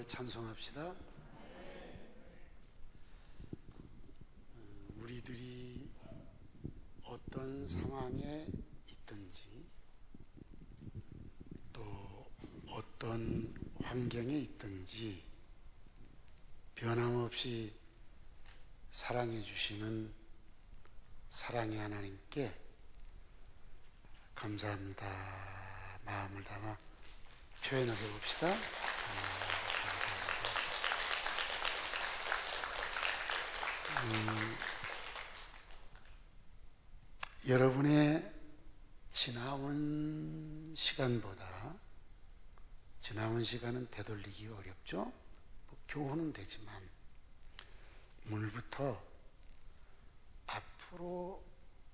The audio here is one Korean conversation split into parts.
찬송합시다. 우리들이 어떤 상황에 있든지 또 어떤 환경에 있든지 변함없이 사랑해 주시는 사랑의 하나님께 감사합니다. 마음을 담아 표현해 봅시다. 여러분의 지나온 시간보다 지나온 시간은 되돌리기 어렵죠. 교훈은 되지만 오늘부터 앞으로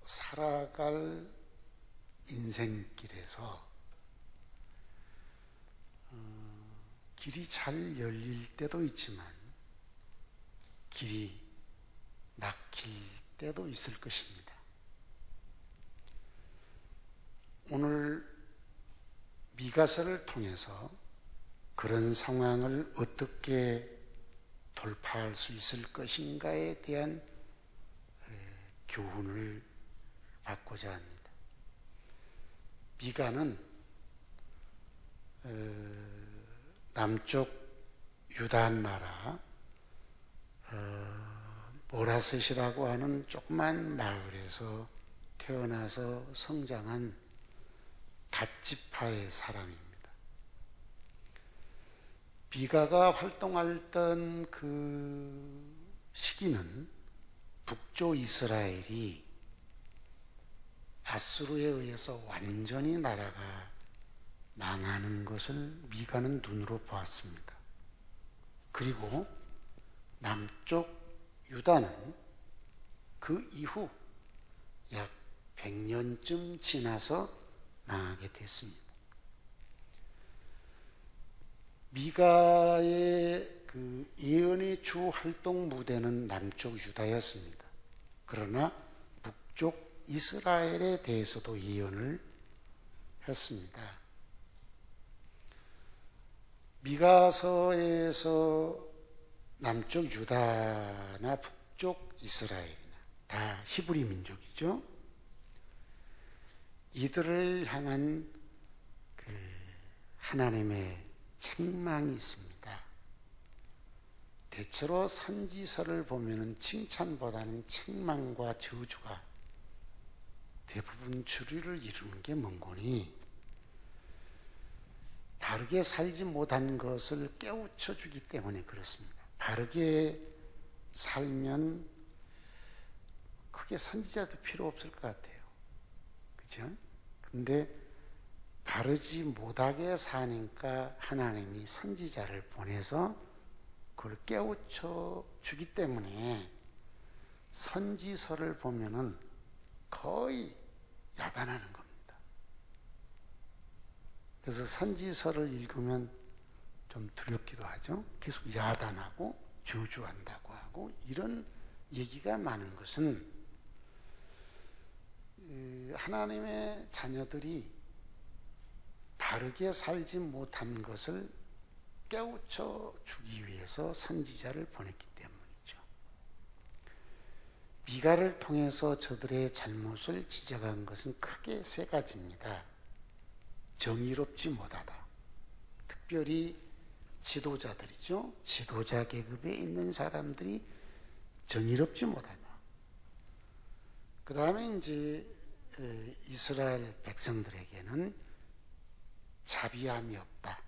살아갈 인생길에서 길이 잘 열릴 때도 있지만 길이 막힐 때도 있을 것입니다. 오늘 미가서를 통해서 그런 상황을 어떻게 돌파할 수 있을 것인가에 대한 교훈을 받고자 합니다. 미가는 남쪽 유다 나라 모라셋이라고 하는 조그만 마을에서 태어나서 성장한 갓지파의 사람입니다. 미가가 활동했던 그 시기는 북쪽 이스라엘이 아수르에 의해서 완전히 나라가 망하는 것을 미가는 눈으로 보았습니다. 그리고 남쪽 유다는 그 이후 약 100년쯤 지나서 망하게 됐습니다. 미가의 그 예언의 주 활동 무대는 남쪽 유다였습니다. 그러나 북쪽 이스라엘에 대해서도 예언을 했습니다. 미가서에서 남쪽 유다나 북쪽 이스라엘이나 다 히브리 민족이죠. 이들을 향한 그 하나님의 책망이 있습니다. 대체로 선지서를 보면은 칭찬보다는 책망과 저주가 대부분 주류를 이루는 게 뭔고니 바르게 살지 못한 것을 깨우쳐 주기 때문에 그렇습니다. 바르게 살면 크게 선지자도 필요 없을 것 같아요. 그죠? 근데 바르지 못하게 사니까 하나님이 선지자를 보내서 그걸 깨우쳐 주기 때문에 선지서를 보면은 거의 야단하는 겁니다. 그래서 선지서를 읽으면 좀 두렵기도 하죠. 계속 야단하고 저주한다고 하고 이런 얘기가 많은 것은 하나님의 자녀들이 바르게 살지 못한 것을 깨우쳐 주기 위해서 선지자를 보냈기 때문이죠. 미가를 통해서 저들의 잘못을 지적한 것은 크게 세 가지입니다. 정의롭지 못하다. 특별히 지도자들이죠. 지도자 계급에 있는 사람들이 정의롭지 못하다. 그 다음에 이제 이스라엘 백성들에게는 자비함이 없다.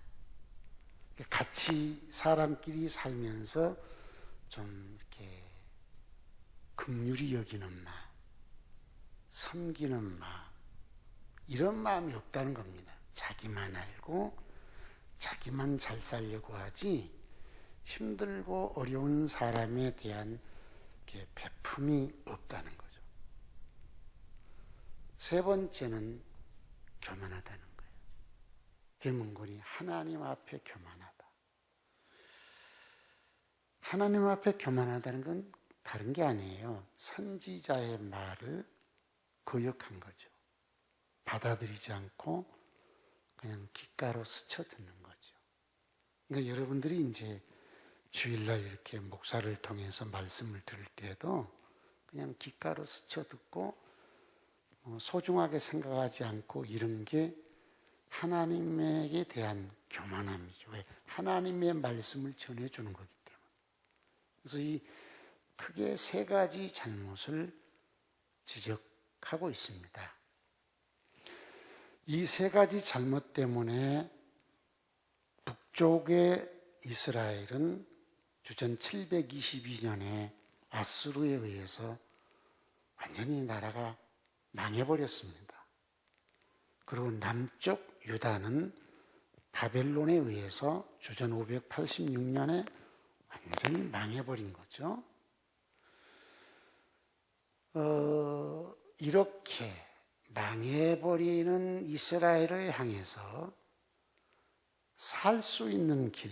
같이 사람끼리 살면서 좀 이렇게 긍휼히 여기는 마음, 섬기는 마음, 이런 마음이 없다는 겁니다. 자기만 알고 자기만 잘 살려고 하지 힘들고 어려운 사람에 대한 베품이 없다는 거죠. 세 번째는 교만하다는 거예요. 대문군이 하나님 앞에 교만하다. 하나님 앞에 교만하다는 건 다른 게 아니에요. 선지자의 말을 거역한 거죠. 받아들이지 않고 그냥 귓가로 스쳐 듣는 거죠. 그러니까 여러분들이 이제 주일날 이렇게 목사를 통해서 말씀을 들을 때에도 그냥 귓가로 스쳐 듣고 소중하게 생각하지 않고 이런 게 하나님에게 대한 교만함이죠. 왜? 하나님의 말씀을 전해주는 거기 때문에. 그래서 이 크게 세 가지 잘못을 지적하고 있습니다. 이 세 가지 잘못 때문에 북쪽의 이스라엘은 주전 722년에 아수르에 의해서 완전히 나라가 망해버렸습니다. 그리고 남쪽 유다는 바벨론에 의해서 주전 586년에 완전히 망해버린 거죠. 이렇게 망해버리는 이스라엘을 향해서 살 수 있는 길,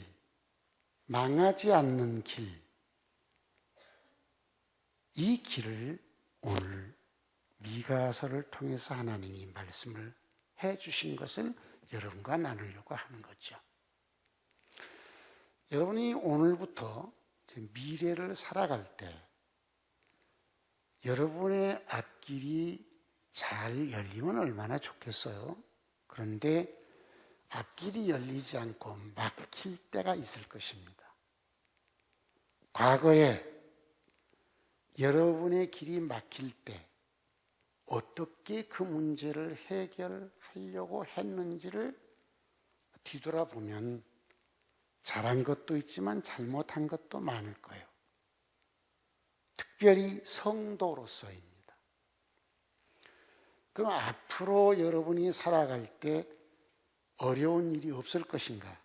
망하지 않는 길, 이 길을 오늘 미가서를 통해서 하나님이 말씀을 해 주신 것을 여러분과 나누려고 하는 거죠. 여러분이 오늘부터 미래를 살아갈 때 여러분의 앞길이 잘 열리면 얼마나 좋겠어요. 그런데 앞길이 열리지 않고 막힐 때가 있을 것입니다. 과거에 여러분의 길이 막힐 때 어떻게 그 문제를 해결하려고 했는지를 뒤돌아보면 잘한 것도 있지만 잘못한 것도 많을 거예요. 특별히 성도로서입니다. 그럼 앞으로 여러분이 살아갈 때 어려운 일이 없을 것인가?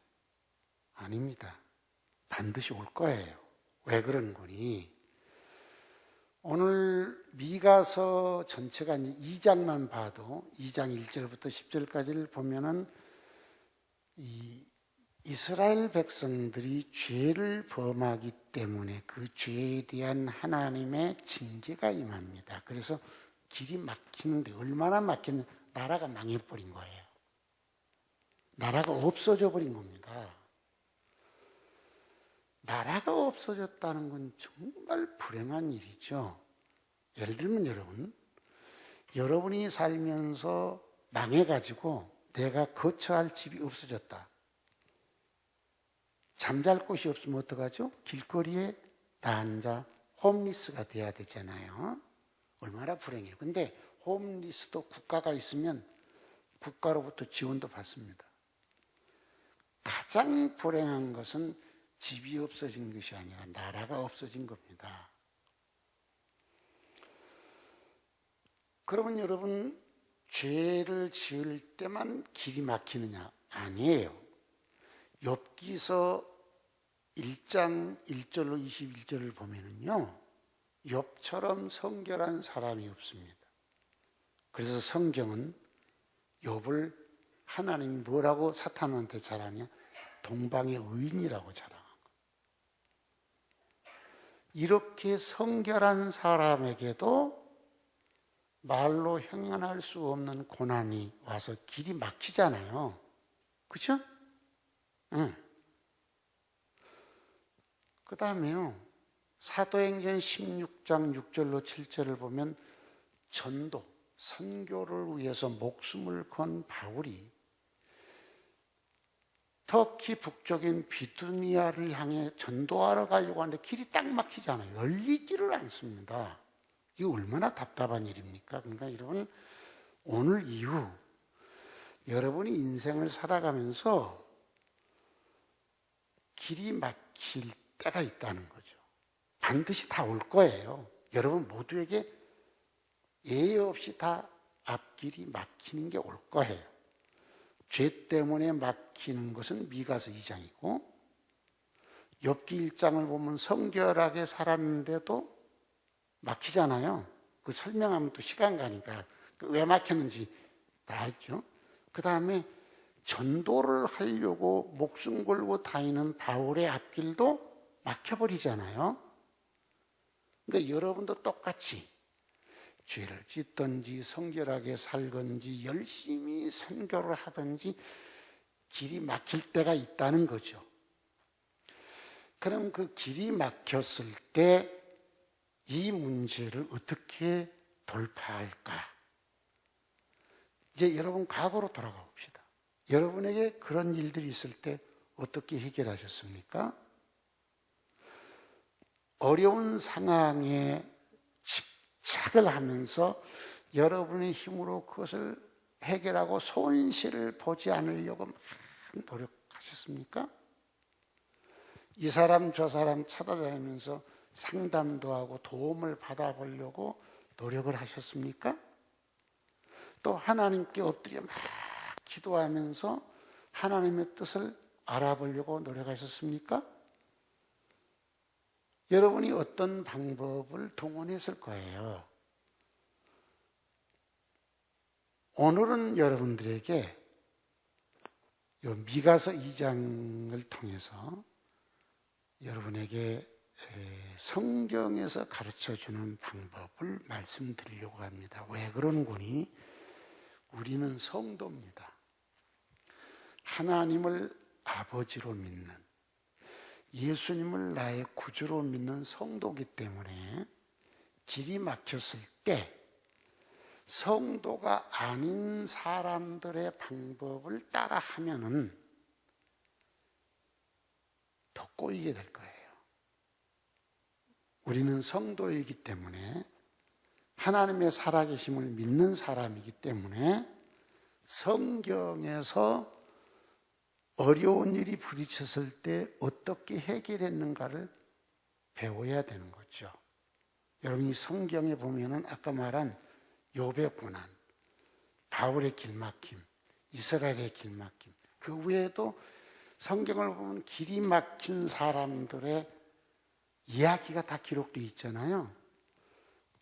아닙니다. 반드시 올 거예요. 왜 그런 거니? 오늘 미가서 전체가 2장만 봐도 2장 1절부터 10절까지를 보면은 이 이스라엘 백성들이 죄를 범하기 때문에 그 죄에 대한 하나님의 징계가 임합니다. 그래서 길이 막히는데 얼마나 막혔냐? 나라가 망해버린 거예요. 나라가 없어져 버린 겁니다. 나라가 없어졌다는 건 정말 불행한 일이죠. 예를 들면 여러분이 살면서 망해가지고 내가 거처할 집이 없어졌다. 잠잘 곳이 없으면 어떡하죠? 길거리에 다 앉아 홈리스가 돼야 되잖아요. 얼마나 불행해요. 근데 홈리스도 국가가 있으면 국가로부터 지원도 받습니다. 가장 불행한 것은 집이 없어진 것이 아니라 나라가 없어진 겁니다. 그러면 여러분, 죄를 지을 때만 길이 막히느냐? 아니에요. 욥기서 1장 1절로 21절을 보면은요, 욥처럼 성결한 사람이 없습니다. 그래서 성경은 욥을 하나님이 뭐라고 사탄한테 자랑해? 동방의 의인이라고 자랑한 거예요. 이렇게 성결한 사람에게도 말로 형언할 수 없는 고난이 와서 길이 막히잖아요. 그렇죠? 응. 그 다음에요, 사도행전 16장 6절로 7절을 보면 전도, 선교를 위해서 목숨을 건 바울이 터키 북쪽인 비두니아를 향해 전도하러 가려고 하는데 길이 딱 막히잖아요. 열리지를 않습니다. 이거 얼마나 답답한 일입니까? 그러니까 여러분, 오늘 이후 여러분이 인생을 살아가면서 길이 막힐 때가 있다는 거죠. 반드시 다 올 거예요. 여러분 모두에게 예외 없이 다 앞길이 막히는 게 올 거예요. 죄 때문에 막히는 것은 미가서 2장이고 욥기 1장을 보면 성결하게 살았는데도 막히잖아요. 그 설명하면 또 시간 가니까 왜 막혔는지 다 알죠. 그 다음에 전도를 하려고 목숨 걸고 다니는 바울의 앞길도 막혀버리잖아요. 그러니까 여러분도 똑같이 죄를 짓든지 성결하게 살든지 열심히 선교를 하든지 길이 막힐 때가 있다는 거죠. 그럼 그 길이 막혔을 때 이 문제를 어떻게 돌파할까? 이제 여러분 과거로 돌아가 봅시다. 여러분에게 그런 일들이 있을 때 어떻게 해결하셨습니까? 어려운 상황에 집착을 하면서 여러분의 힘으로 그것을 해결하고 손실을 보지 않으려고 막 노력하셨습니까? 이 사람 저 사람 찾아다니면서 상담도 하고 도움을 받아보려고 노력을 하셨습니까? 또 하나님께 엎드려 막 기도하면서 하나님의 뜻을 알아보려고 노력하셨습니까? 여러분이 어떤 방법을 동원했을 거예요. 오늘은 여러분들에게 미가서 2장을 통해서 여러분에게 성경에서 가르쳐주는 방법을 말씀드리려고 합니다. 왜 그런 거니? 우리는 성도입니다. 하나님을 아버지로 믿는, 예수님을 나의 구주로 믿는 성도이기 때문에 길이 막혔을 때 성도가 아닌 사람들의 방법을 따라하면은 더 꼬이게 될 거예요. 우리는 성도이기 때문에 하나님의 살아계심을 믿는 사람이기 때문에 성경에서 어려운 일이 부딪혔을 때 어떻게 해결했는가를 배워야 되는 거죠. 여러분이 성경에 보면은 아까 말한 욥의 고난, 바울의 길막힘, 이스라엘의 길막힘, 그 외에도 성경을 보면 길이 막힌 사람들의 이야기가 다 기록되어 있잖아요.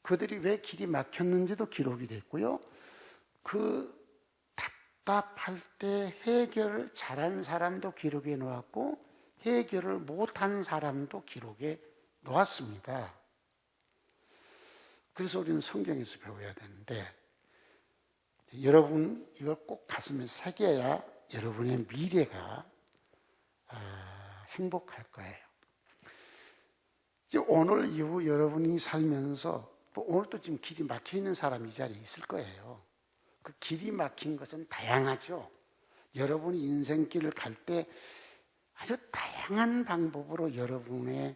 그들이 왜 길이 막혔는지도 기록이 됐고요. 그 답답할 때 해결을 잘한 사람도 기록해 놓았고 해결을 못한 사람도 기록해 놓았습니다. 그래서 우리는 성경에서 배워야 되는데 여러분 이걸 꼭 가슴에 새겨야 여러분의 미래가 행복할 거예요. 이제 오늘 이후 여러분이 살면서 오늘도 지금 길이 막혀 있는 사람이 이 자리에 있을 거예요. 그 길이 막힌 것은 다양하죠. 여러분이 인생길을 갈 때 아주 다양한 방법으로 여러분의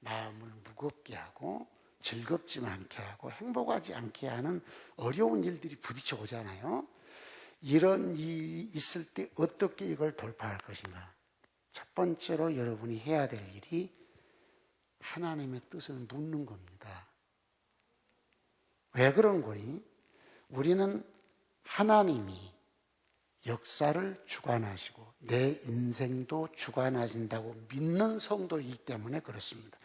마음을 무겁게 하고 즐겁지 않게 하고 행복하지 않게 하는 어려운 일들이 부딪혀 오잖아요. 이런 일이 있을 때 어떻게 이걸 돌파할 것인가? 첫 번째로 여러분이 해야 될 일이 하나님의 뜻을 묻는 겁니다. 왜 그런 거니? 우리는 하나님이 역사를 주관하시고 내 인생도 주관하신다고 믿는 성도이기 때문에 그렇습니다.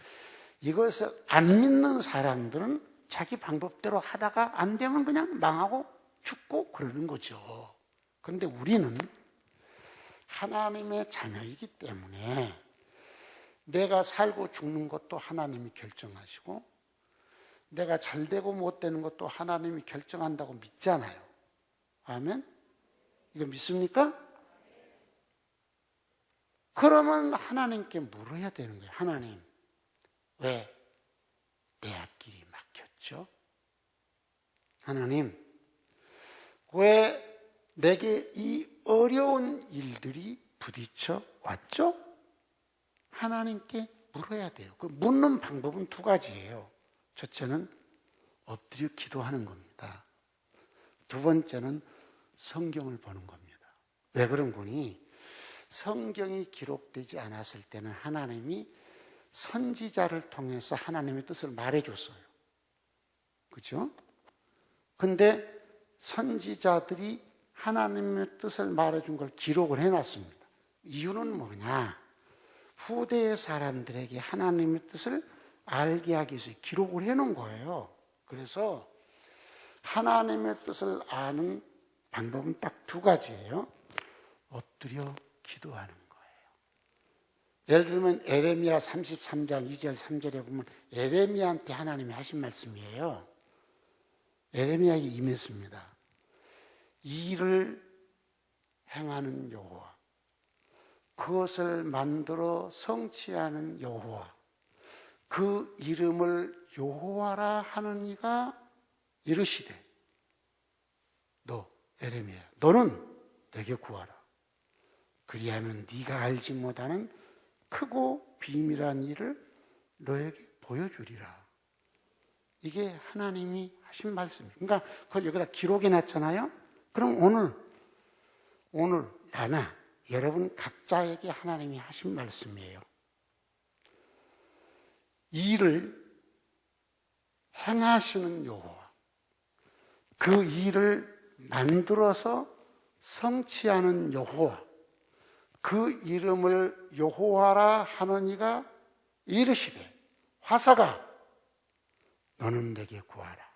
이것을 안 믿는 사람들은 자기 방법대로 하다가 안 되면 그냥 망하고 죽고 그러는 거죠. 그런데 우리는 하나님의 자녀이기 때문에 내가 살고 죽는 것도 하나님이 결정하시고 내가 잘 되고 못 되는 것도 하나님이 결정한다고 믿잖아요. 아멘? 이거 믿습니까? 그러면 하나님께 물어야 되는 거예요. 하나님, 왜 내 앞길이 막혔죠? 하나님, 왜 내게 이 어려운 일들이 부딪혀 왔죠? 하나님께 물어야 돼요. 그 묻는 방법은 두 가지예요. 첫째는 엎드려 기도하는 겁니다. 두 번째는 성경을 보는 겁니다. 왜 그런 거니? 성경이 기록되지 않았을 때는 하나님이 선지자를 통해서 하나님의 뜻을 말해줬어요. 그죠? 근데 선지자들이 하나님의 뜻을 말해준 걸 기록을 해놨습니다. 이유는 뭐냐? 후대의 사람들에게 하나님의 뜻을 알게 하기 위해서 기록을 해놓은 거예요. 그래서 하나님의 뜻을 아는 방법은 딱 두 가지예요. 엎드려 기도하는 거예요. 예를 들면 에레미야 33장 2절 3절에 보면 에레미야한테 하나님이 하신 말씀이에요. 에레미야에게 임했습니다. 이 일을 행하는 여호와 그것을 만들어 성취하는 여호와, 그 이름을 여호와라 하는 이가 이르시되 너 에레미야 너는 내게 구하라. 그리하면 네가 알지 못하는 크고 비밀한 일을 너에게 보여주리라. 이게 하나님이 하신 말씀이에요. 그러니까 그걸 여기다 기록해 놨잖아요. 그럼 오늘 나나 여러분 각자에게 하나님이 하신 말씀이에요. 이 일을 행하시는 여호와, 그 일을 만들어서 성취하는 여호와, 그 이름을 여호와라 하는 이가 이르시되 화사가 너는 내게 구하라.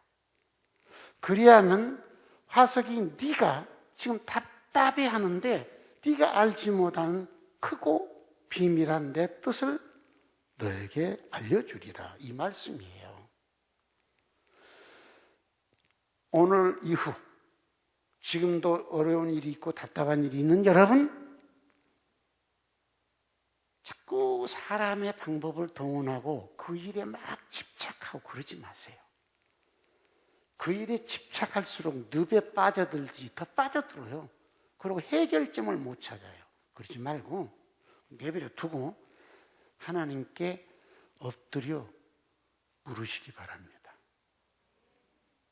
그리하면 화석이 네가 지금 답답해하는데 네가 알지 못하는 크고 비밀한 내 뜻을 너에게 알려주리라. 이 말씀이에요. 오늘 이후 지금도 어려운 일이 있고 답답한 일이 있는 여러분, 자꾸 사람의 방법을 동원하고 그 일에 막 집착하고 그러지 마세요. 그 일에 집착할수록 늪에 빠져들지 더 빠져들어요. 그리고 해결점을 못 찾아요. 그러지 말고 내버려 두고 하나님께 엎드려 물으시기 바랍니다.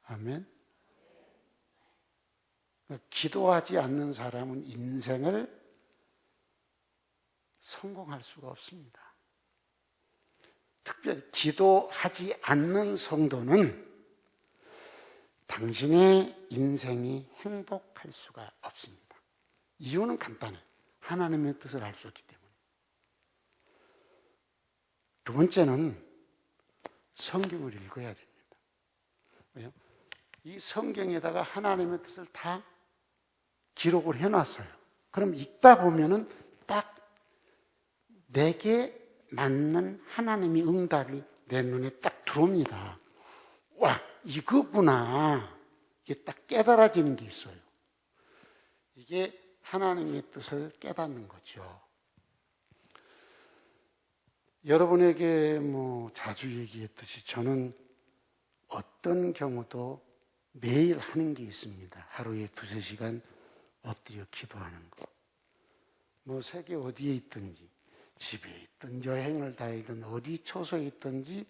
아멘. 기도하지 않는 사람은 인생을 성공할 수가 없습니다. 특별히 기도하지 않는 성도는 당신의 인생이 행복할 수가 없습니다. 이유는 간단해요. 하나님의 뜻을 알 수 없기 때문에. 두 번째는 성경을 읽어야 됩니다. 왜요? 이 성경에다가 하나님의 뜻을 다 기록을 해놨어요. 그럼 읽다 보면은 딱 내게 맞는 하나님의 응답이 내 눈에 딱 들어옵니다. 와, 이거구나. 이게 딱 깨달아지는 게 있어요. 이게 하나님의 뜻을 깨닫는 거죠. 여러분에게 자주 얘기했듯이 저는 어떤 경우도 매일 하는 게 있습니다. 하루에 2-3시간 엎드려 기도하는 거. 세계 어디에 있든지, 집에 있든 여행을 다니든 어디 처소에 있든지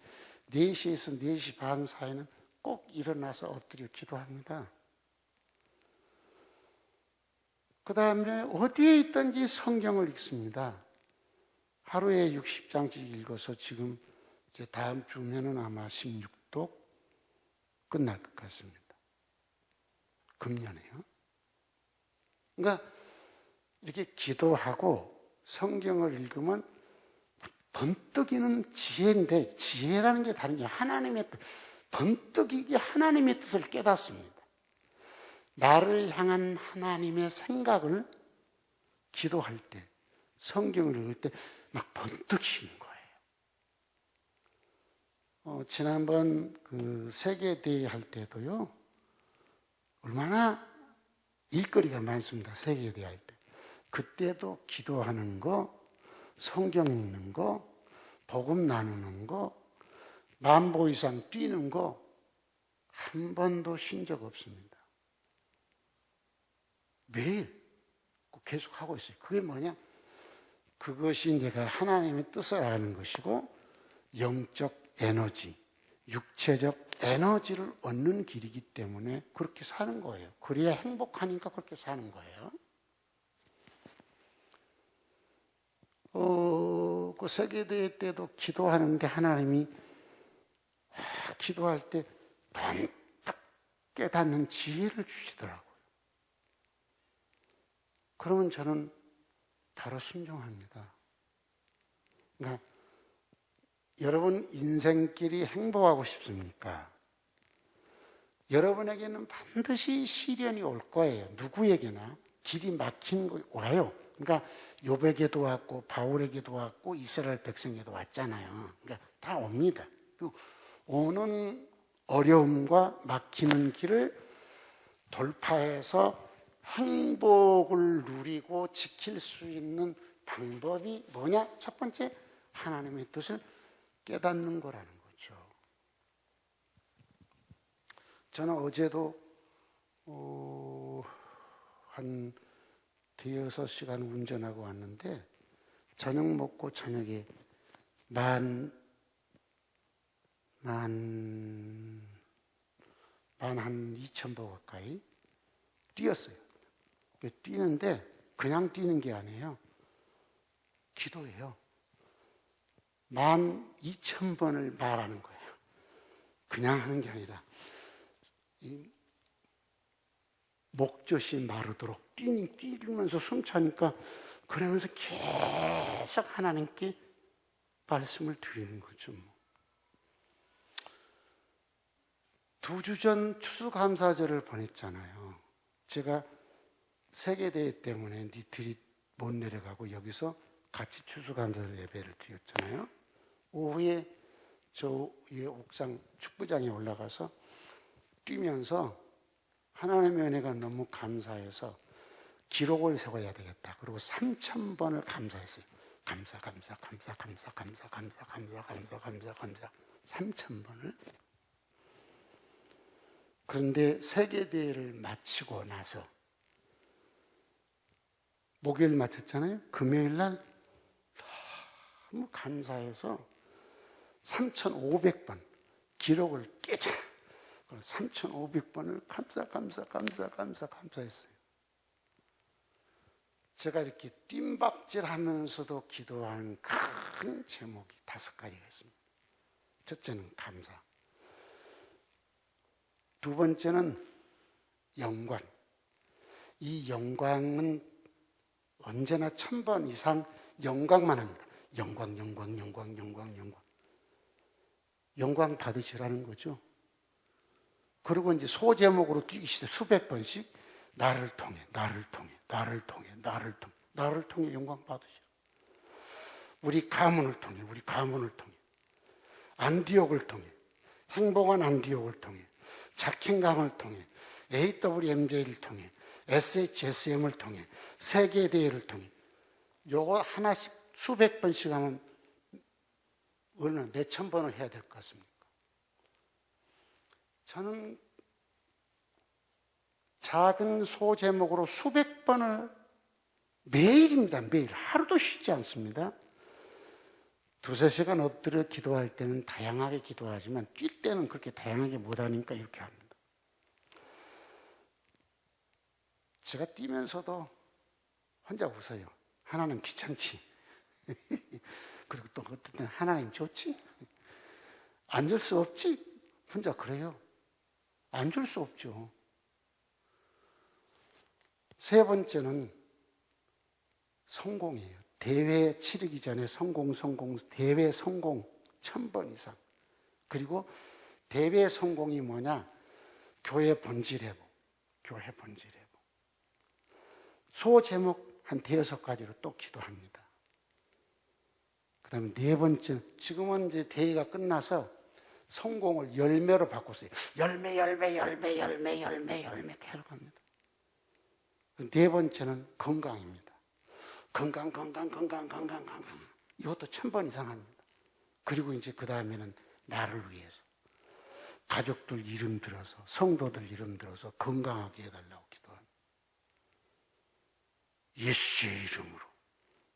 4시에서 4시 반 사이는 꼭 일어나서 엎드려 기도합니다. 그 다음에 어디에 있든지 성경을 읽습니다. 하루에 60장씩 읽어서 지금 이제 다음 주면은 아마 16도 끝날 것 같습니다. 금년에요. 그러니까 이렇게 기도하고 성경을 읽으면 번뜩이는 지혜인데, 지혜라는 게 다른 게 하나님의 뜻, 번뜩이게 하나님의 뜻을 깨닫습니다. 나를 향한 하나님의 생각을 기도할 때, 성경을 읽을 때 막 번뜩이는 거예요. 지난번 그 세계대회 할 때도요, 얼마나 일거리가 많습니다. 세계대회 할 때. 그때도 기도하는 거, 성경 읽는 거, 복음 나누는 거, 10,000보 이상 뛰는 거 한 번도 쉰 적 없습니다. 매일 계속 하고 있어요. 그게 뭐냐? 그것이 내가 하나님의 뜻을 아는 것이고 영적 에너지, 육체적 에너지를 얻는 길이기 때문에 그렇게 사는 거예요. 그래야 행복하니까 그렇게 사는 거예요. 그 세계대회 때도 기도하는데 하나님이 기도할 때 번뜩 깨닫는 지혜를 주시더라고요. 그러면 저는 바로 순종합니다. 그러니까 여러분 인생길이 행복하고 싶습니까? 여러분에게는 반드시 시련이 올 거예요. 누구에게나 길이 막힌 거 와요. 그러니까 욥에게도 왔고 바울에게도 왔고 이스라엘 백성에게도 왔잖아요. 그러니까 다 옵니다. 오는 어려움과 막히는 길을 돌파해서 행복을 누리고 지킬 수 있는 방법이 뭐냐? 첫 번째, 하나님의 뜻을 깨닫는 거라는 거죠. 저는 어제도 한 5-6시간 운전하고 왔는데 저녁 먹고 저녁에 만 한 2,000보 가까이 뛰었어요. 뛰는데 그냥 뛰는 게 아니에요. 기도해요. 12,000번을 말하는 거예요. 그냥 하는 게 아니라 이 목젖이 마르도록 뛰면서 숨 차니까 그러면서 계속 하나님께 말씀을 드리는 거죠. 2주 전 추수감사절을 보냈잖아요. 제가 세계대회 때문에 니트리 못 내려가고 여기서 같이 추수감사절 예배를 드렸잖아요. 오후에 저 위에 옥상 축구장에 올라가서 뛰면서 하나님의 은혜가 너무 감사해서 기록을 세워야 되겠다. 그리고 3,000번을 감사했어요. 감사 3,000번을. 그런데 세계대회를 마치고 나서 목요일 마쳤잖아요. 금요일 날 너무 감사해서 3,500번 기록을 깨자. 3,500번을 감사했어요. 제가 이렇게 뜀박질 하면서도 기도하는 큰 제목이 5가지가 있습니다. 첫째는 감사. 두 번째는 영광. 이 영광은 언제나 1,000번 이상 영광만 합니다. 영광. 영광 받으시라는 거죠. 그리고 이제 소제목으로 뛰기 시작 수백 번씩 나를 통해 영광 받으시라. 우리 가문을 통해 안디옥을 통해 행복한 안디옥을 통해 작행강을 통해 AWMJ를 통해 SHSM을 통해 세계대회를 통해 요거 하나씩 수백 번씩 하면 어느 몇천 번을 해야 될 것 같습니까? 저는 작은 소제목으로 수백 번을 매일입니다. 매일. 하루도 쉬지 않습니다. 2-3시간 엎드려 기도할 때는 다양하게 기도하지만 뛸 때는 그렇게 다양하게 못하니까 이렇게 합니다. 제가 뛰면서도 혼자 웃어요. 하나님 귀찮지. 그리고 또 어떤 때는 하나님 좋지. 안 줄 수 없지. 혼자 그래요. 안 줄 수 없죠. 세 번째는 성공이에요. 대회 치르기 전에 대회 성공 1,000번 이상. 그리고 대회 성공이 뭐냐? 교회 본질 회복. 소제목 한 5-6가지로 또 기도합니다. 그 다음에 네 번째, 지금은 이제 대회가 끝나서 성공을 열매로 바꿨어요. 열매 계속 합니다. 네 번째는 건강입니다. 건강. 이것도 1,000번 이상 합니다. 그리고 이제 그 다음에는 나를 위해서. 가족들 이름 들어서, 성도들 이름 들어서 건강하게 해달라고 기도합니다. 예수의 이름으로.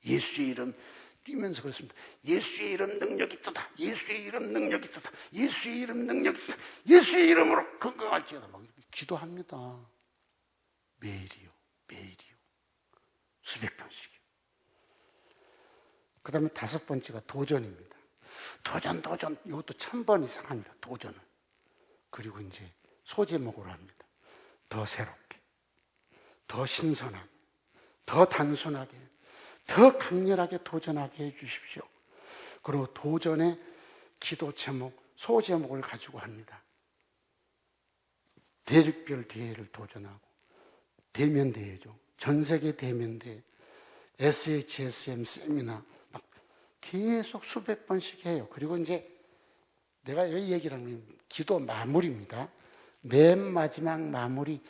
예수의 이름 뛰면서 그렇습니다. 예수의 이름 능력이 있다. 예수의 이름 능력이 있다. 예수의 이름 능력이 있다. 예수의 이름으로 건강할지어다. 막 이렇게 기도합니다. 매일이요. 수백 번씩이요. 그 다음에 5번째가 도전입니다. 도전. 이것도 1,000번 이상 합니다. 도전을. 그리고 이제 소제목으로 합니다. 더 새롭게, 더 신선하게, 더 단순하게, 더 강렬하게 도전하게 해주십시오. 그리고 도전의 기도 제목, 소제목을 가지고 합니다. 대륙별 대회를 도전하고, 대면대회죠. 전세계 대면대회, SHSM 세미나, 막 계속 수백 번씩 해요. 그리고 이제 내가 여기 얘기를 하면 기도 마무리입니다. 맨 마지막 마무리,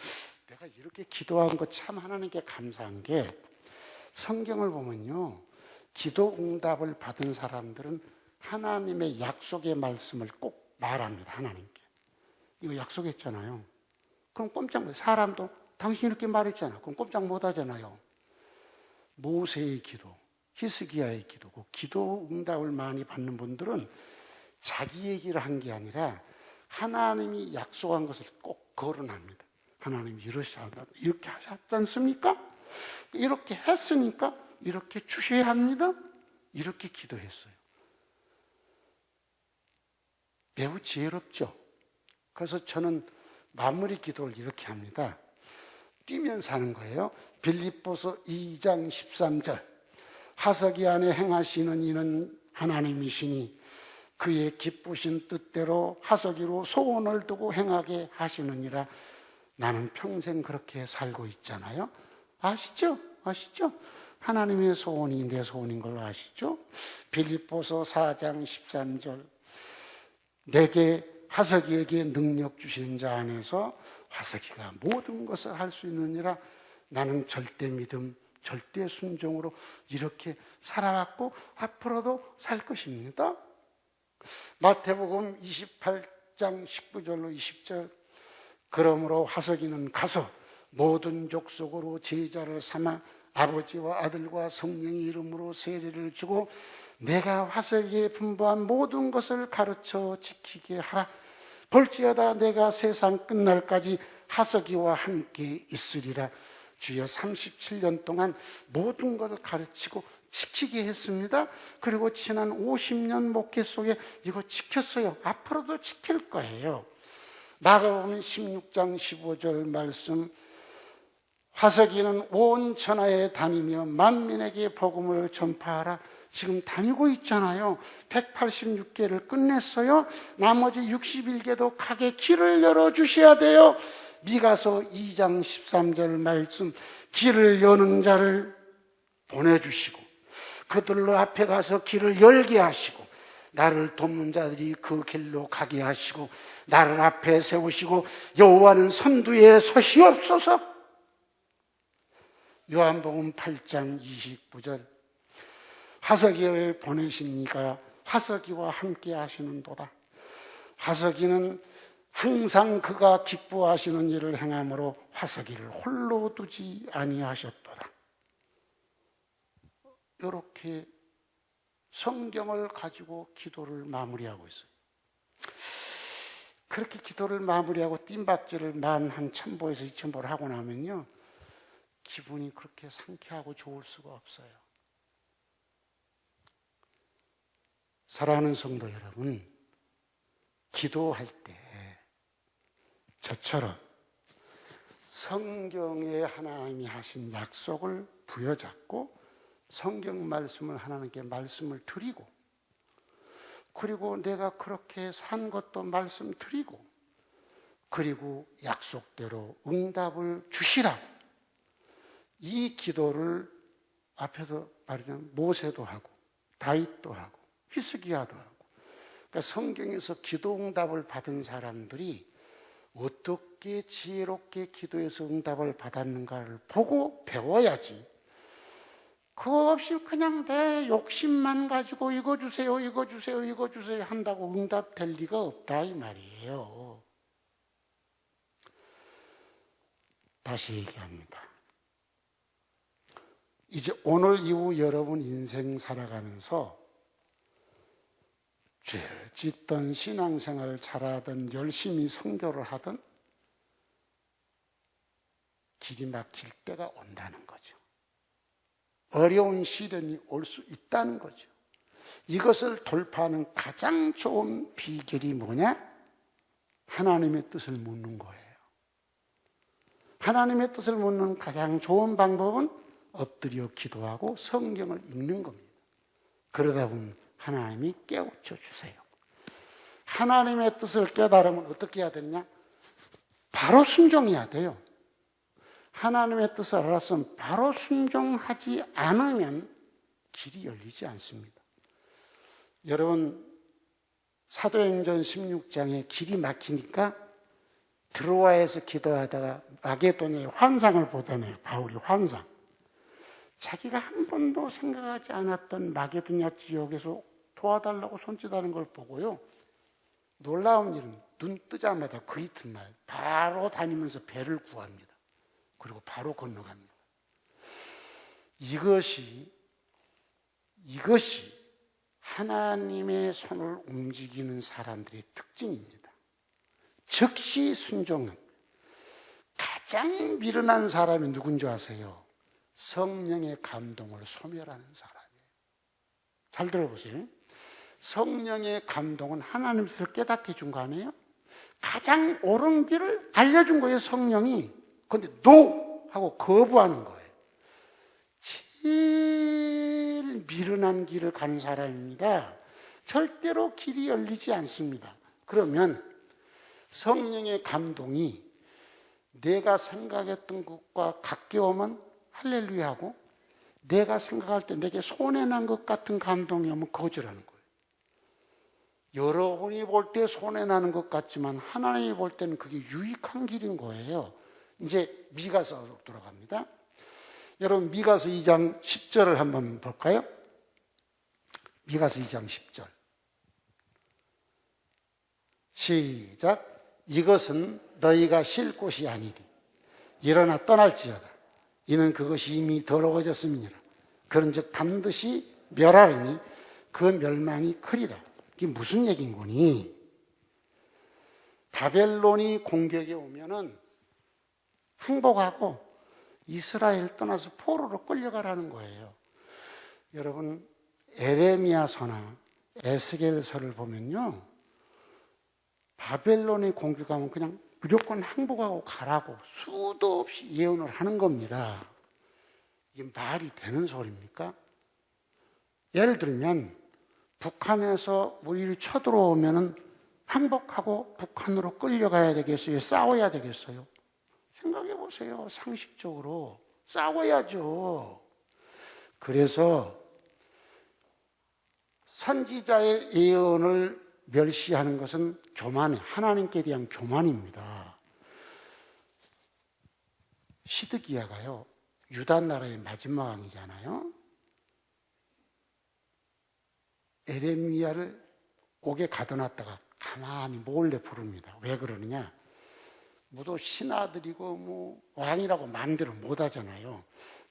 내가 이렇게 기도한 거 참 하나님께 감사한 게 성경을 보면요. 기도 응답을 받은 사람들은 하나님의 약속의 말씀을 꼭 말합니다. 하나님께. 이거 약속했잖아요. 그럼 꼼짝 못. 사람도 당신이 이렇게 말했잖아. 그럼 꼼짝 못 하잖아요. 모세의 기도, 히스기야의 기도고, 기도 응답을 많이 받는 분들은 자기 얘기를 한 게 아니라 하나님이 약속한 것을 꼭 거론합니다. 하나님이 이렇게 하셨지 않습니까? 이렇게 했으니까 이렇게 주셔야 합니다. 이렇게 기도했어요. 매우 지혜롭죠. 그래서 저는 마무리 기도를 이렇게 합니다. 뛰면서 하는 거예요. 빌립보서 2장 13절. 하석이 안에 행하시는 이는 하나님이시니 그의 기쁘신 뜻대로 하석이로 소원을 두고 행하게 하시느니라. 나는 평생 그렇게 살고 있잖아요. 아시죠? 아시죠? 하나님의 소원이 내 소원인 걸 아시죠? 빌립보서 4장 13절. 내게 하석이에게 능력 주시는 자 안에서 하석이가 모든 것을 할 수 있느니라. 나는 절대 믿음, 절대 순종으로 이렇게 살아왔고 앞으로도 살 것입니다. 마태복음 28장 19절로 20절. 그러므로 하석이는 가서 모든 족속으로 제자를 삼아 아버지와 아들과 성령의 이름으로 세례를 주고 내가 하석이에 분부한 모든 것을 가르쳐 지키게 하라. 볼지어다 내가 세상 끝날까지 하석이와 함께 있으리라. 주여 37년 동안 모든 것을 가르치고 지키게 했습니다. 그리고 지난 50년 목회 속에 이거 지켰어요. 앞으로도 지킬 거예요. 마가복음 16장 15절 말씀. 하석이는 온 천하에 다니며 만민에게 복음을 전파하라. 지금 다니고 있잖아요. 186개를 끝냈어요. 나머지 61개도 가게 길을 열어주셔야 돼요. 미가서 2장 13절 말씀. 길을 여는 자를 보내주시고 그들로 앞에 가서 길을 열게 하시고 나를 돕는 자들이 그 길로 가게 하시고 나를 앞에 세우시고 여호와는 선두에 서시옵소서. 요한복음 8장 29절. 하석이를 보내신 이가 하석이와 함께 하시는도다. 하석이는 항상 그가 기뻐하시는 일을 행함으로 하석이를 홀로 두지 아니하셨도다. 이렇게 성경을 가지고 기도를 마무리하고 있어요. 그렇게 기도를 마무리하고 뜀박질을 11,000보에서 2,000보를 하고 나면요, 기분이 그렇게 상쾌하고 좋을 수가 없어요. 사랑하는 성도 여러분, 기도할 때 저처럼 성경에 하나님이 하신 약속을 부여잡고 성경 말씀을 하나님께 말씀을 드리고, 그리고 내가 그렇게 산 것도 말씀드리고, 그리고 약속대로 응답을 주시라. 이 기도를 앞에서 말하자면 모세도 하고 다윗도 하고 히스기야도 하고, 그러니까 성경에서 기도 응답을 받은 사람들이 어떻게 지혜롭게 기도해서 응답을 받았는가를 보고 배워야지, 그거 없이 그냥 내 욕심만 가지고 이거 주세요, 이거 주세요, 이거 주세요 한다고 응답될 리가 없다 이 말이에요. 다시 얘기합니다. 이제 오늘 이후 여러분 인생 살아가면서 죄를 짓던 신앙생활을 잘하든 열심히 선교를 하든 길이 막힐 때가 온다는 거죠. 어려운 시련이 올 수 있다는 거죠. 이것을 돌파하는 가장 좋은 비결이 뭐냐? 하나님의 뜻을 묻는 거예요. 하나님의 뜻을 묻는 가장 좋은 방법은 엎드려 기도하고 성경을 읽는 겁니다. 그러다 보면 하나님이 깨우쳐 주세요. 하나님의 뜻을 깨달으면 어떻게 해야 되느냐? 바로 순종해야 돼요. 하나님의 뜻을 알았으면 바로 순종하지 않으면 길이 열리지 않습니다. 여러분, 사도행전 16장에 길이 막히니까 드로아에서 기도하다가 마게도냐의 환상을 보잖아요. 바울이 환상. 자기가 한 번도 생각하지 않았던 마게도냐 지역에서 도와달라고 손짓하는 걸 보고요. 놀라운 일은 눈 뜨자마자 그 이튿날 바로 다니면서 배를 구합니다. 그리고 바로 건너갑니다. 이것이 하나님의 손을 움직이는 사람들의 특징입니다. 즉시 순종은 가장 미련한 사람이 누군지 아세요? 성령의 감동을 소멸하는 사람이에요. 잘 들어보세요. 성령의 감동은 하나님 뜻을 깨닫게 해준 거 아니에요? 가장 옳은 길을 알려준 거예요, 성령이. 그런데 NO! 하고 거부하는 거예요. 제일 미련한 길을 가는 사람입니다. 절대로 길이 열리지 않습니다. 그러면 성령의 감동이 내가 생각했던 것과 같게 오면 할렐루야 하고, 내가 생각할 때 내게 손해난 것 같은 감동이 오면 거절하는 거예요. 여러분이 볼 때 손해나는 것 같지만 하나님이 볼 때는 그게 유익한 길인 거예요. 이제 미가서로 돌아갑니다. 여러분, 미가서 2장 10절을 한번 볼까요? 미가서 2장 10절. 시작. 이것은 너희가 쉴 곳이 아니니 일어나 떠날지어다. 이는 그것이 이미 더러워졌음이니라. 그런즉 반드시 멸하리니 그 멸망이 크리라. 이게 무슨 얘기인 거니? 바벨론이 공격에 오면은 항복하고 이스라엘 떠나서 포로로 끌려가라는 거예요. 여러분, 에레미야서나 에스겔서를 보면요, 바벨론이 공격하면 그냥 무조건 항복하고 가라고 수도 없이 예언을 하는 겁니다. 이게 말이 되는 소리입니까? 예를 들면 북한에서 우리를 쳐들어오면은 항복하고 북한으로 끌려가야 되겠어요? 싸워야 되겠어요? 생각해 보세요. 상식적으로 싸워야죠. 그래서 선지자의 예언을 멸시하는 것은 교만해. 하나님께 대한 교만입니다. 시드기야가요, 유다 나라의 마지막 왕이잖아요. 에레미야를 옥에 가둬놨다가 가만히 몰래 부릅니다. 왜 그러느냐? 모두 신하들이고 왕이라고 마음대로 못하잖아요.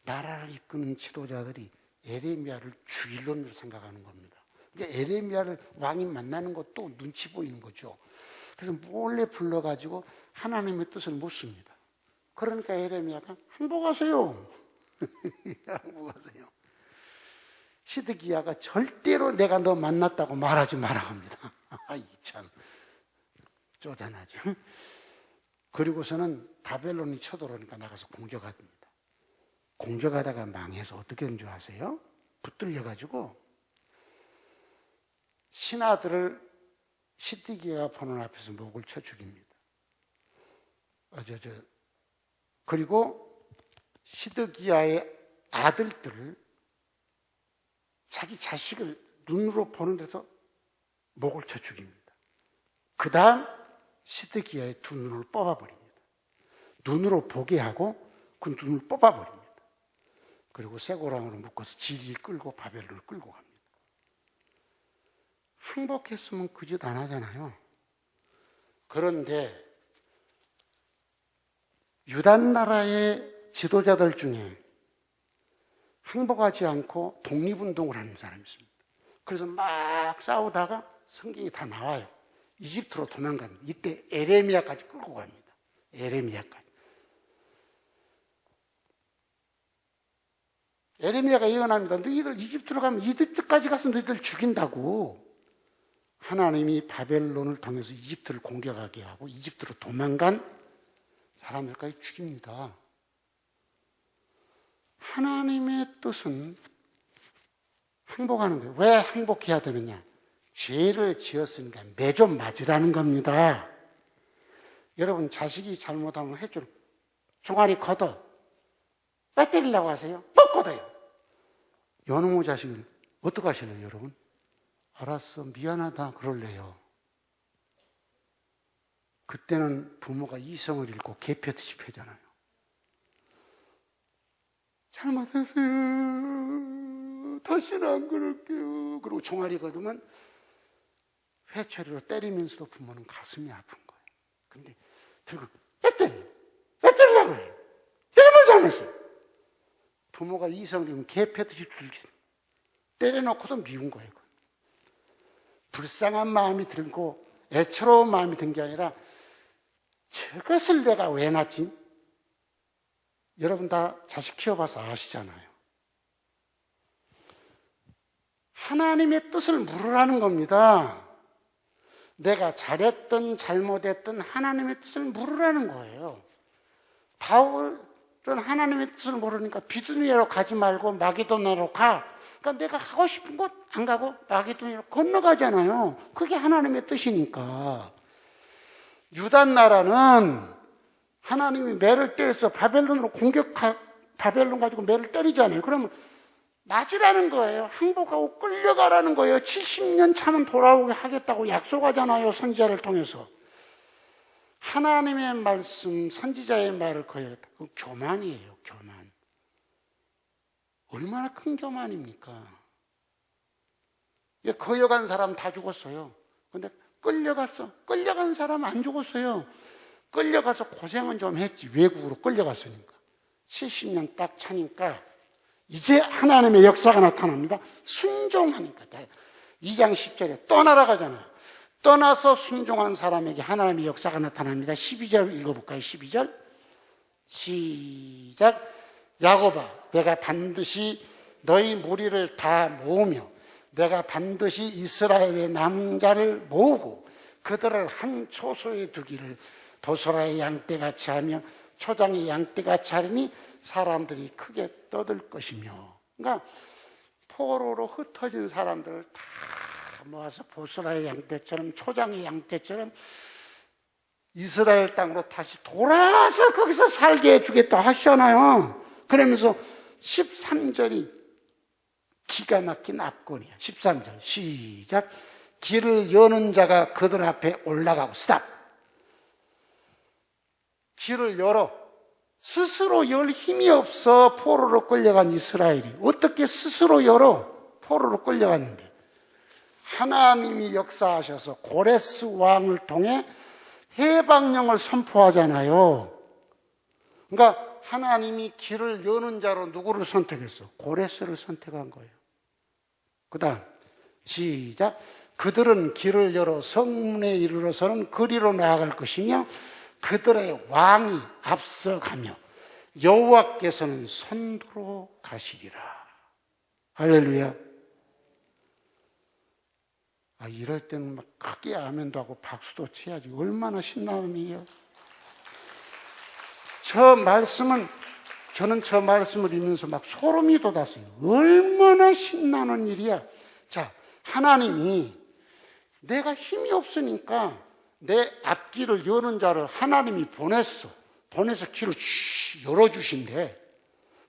나라를 이끄는 지도자들이 에레미야를 죽일 놈으로 생각하는 겁니다. 그러니까 에레미야를 왕이 만나는 것도 눈치 보이는 거죠. 그래서 몰래 불러가지고 하나님의 뜻을 묻습니다. 그러니까 에레미야가 항복하세요. 항복하세요. 시드기야가 절대로 내가 너 만났다고 말하지 마라 합니다. 이 참 쪼잔하죠. 그리고서는 바벨론이 쳐들어오니까 나가서 공격합니다. 공격하다가 망해서 어떻게 된 줄 아세요? 붙들려가지고 신하들을 시드기야가 보는 앞에서 목을 쳐 죽입니다. 그리고 시드기야의 아들들을 자기 자식을 눈으로 보는 데서 목을 쳐 죽입니다. 그 다음 시드기야의 두 눈을 뽑아버립니다. 눈으로 보게 하고 그 눈을 뽑아버립니다. 그리고 쇠고랑으로 묶어서 지리 끌고 바벨론을 끌고 갑니다. 항복했으면 그 짓 안 하잖아요. 그런데 유다 나라의 지도자들 중에 항복하지 않고 독립운동을 하는 사람이 있습니다. 그래서 막 싸우다가 성경이 다 나와요. 이집트로 도망갑니다. 이때 에레미야까지 끌고 갑니다. 에레미야까지. 에레미야가 예언합니다. 너희들 이집트로 가면 이집트까지 가서 너희들 죽인다고. 하나님이 바벨론을 통해서 이집트를 공격하게 하고 이집트로 도망간 사람들까지 죽입니다. 하나님의 뜻은 항복하는 거예요. 왜 항복해야 되느냐? 죄를 지었으니까 매좀 맞으라는 겁니다. 여러분, 자식이 잘못하면 해줄 종아리 걷어. 왜 때리려고 하세요? 못 걷어요. 요놈의 자식을 어떻게 하실래요, 여러분? 알았어, 미안하다 그럴래요. 그때는 부모가 이성을 잃고 개패듯이 패잖아요. 잘못했어요. 다시는 안 그럴게요. 그리고 종아리 걷으면 회초리로 때리면서도 부모는 가슴이 아픈 거예요. 근데 들고 왜 때리려고 해요? 내가 뭘 잘못했어요? 부모가 이성이면 개 패듯이 들지. 때려놓고도 미운 거예요. 불쌍한 마음이 들고 애처로운 마음이 든 게 아니라 저것을 내가 왜 낳지? 여러분 다 자식 키워봐서 아시잖아요. 하나님의 뜻을 물으라는 겁니다. 내가 잘했든 잘못했든 하나님의 뜻을 물으라는 거예요. 바울은 하나님의 뜻을 모르니까 비두니아로 가지 말고 마게도나로 가. 그러니까 내가 가고 싶은 곳 안 가고 마게도나로 건너가잖아요. 그게 하나님의 뜻이니까. 유다 나라는 하나님이 매를 때려서 바벨론 가지고 매를 때리잖아요. 그러면 맞으라는 거예요. 항복하고 끌려가라는 거예요. 70년 차면 돌아오게 하겠다고 약속하잖아요. 선지자를 통해서. 하나님의 말씀, 선지자의 말을 거역했다. 그 교만이에요. 교만. 얼마나 큰 교만입니까? 거역한 사람 다 죽었어요. 근데 끌려간 사람 안 죽었어요. 끌려가서 고생은 좀 했지. 외국으로 끌려갔으니까. 70년 딱 차니까 이제 하나님의 역사가 나타납니다. 순종하니까. 2장 10절에 떠나라 가잖아요. 떠나서 순종한 사람에게 하나님의 역사가 나타납니다. 12절 읽어볼까요? 12절 시작. 야곱아, 내가 반드시 너희 무리를 다 모으며 내가 반드시 이스라엘의 남은 자를 모으고 그들을 한 초소에 두기를 도소라의 양떼같이 하며 초장의 양떼같이 하리니 사람들이 크게 떠들 것이며. 그러니까 포로로 흩어진 사람들을 다 모아서 보스라의 양떼처럼 초장의 양떼처럼 이스라엘 땅으로 다시 돌아와서 거기서 살게 해주겠다 하시잖아요. 그러면서 13절이 기가 막힌 압권이야. 13절 시작. 길을 여는 자가 그들 앞에 올라가고 스탑. 길을 열어. 스스로 열 힘이 없어. 포로로 끌려간 이스라엘이 어떻게 스스로 열어? 포로로 끌려갔는데 하나님이 역사하셔서 고레스 왕을 통해 해방령을 선포하잖아요. 그러니까 하나님이 길을 여는 자로 누구를 선택했어? 고레스를 선택한 거예요. 그 다음 시작. 그들은 길을 열어 성문에 이르러서는 그리로 나아갈 것이며 그들의 왕이 앞서가며 여호와께서는 선두로 가시리라. 할렐루야. 이럴 때는 막 크게 아멘도 하고 박수도 쳐야지. 얼마나 신나는 일이에요. 저는 저 말씀을 읽으면서 막 소름이 돋았어요. 얼마나 신나는 일이야. 자, 하나님이 내가 힘이 없으니까 내 앞길을 여는 자를 하나님이 보내서 길을 열어주신대.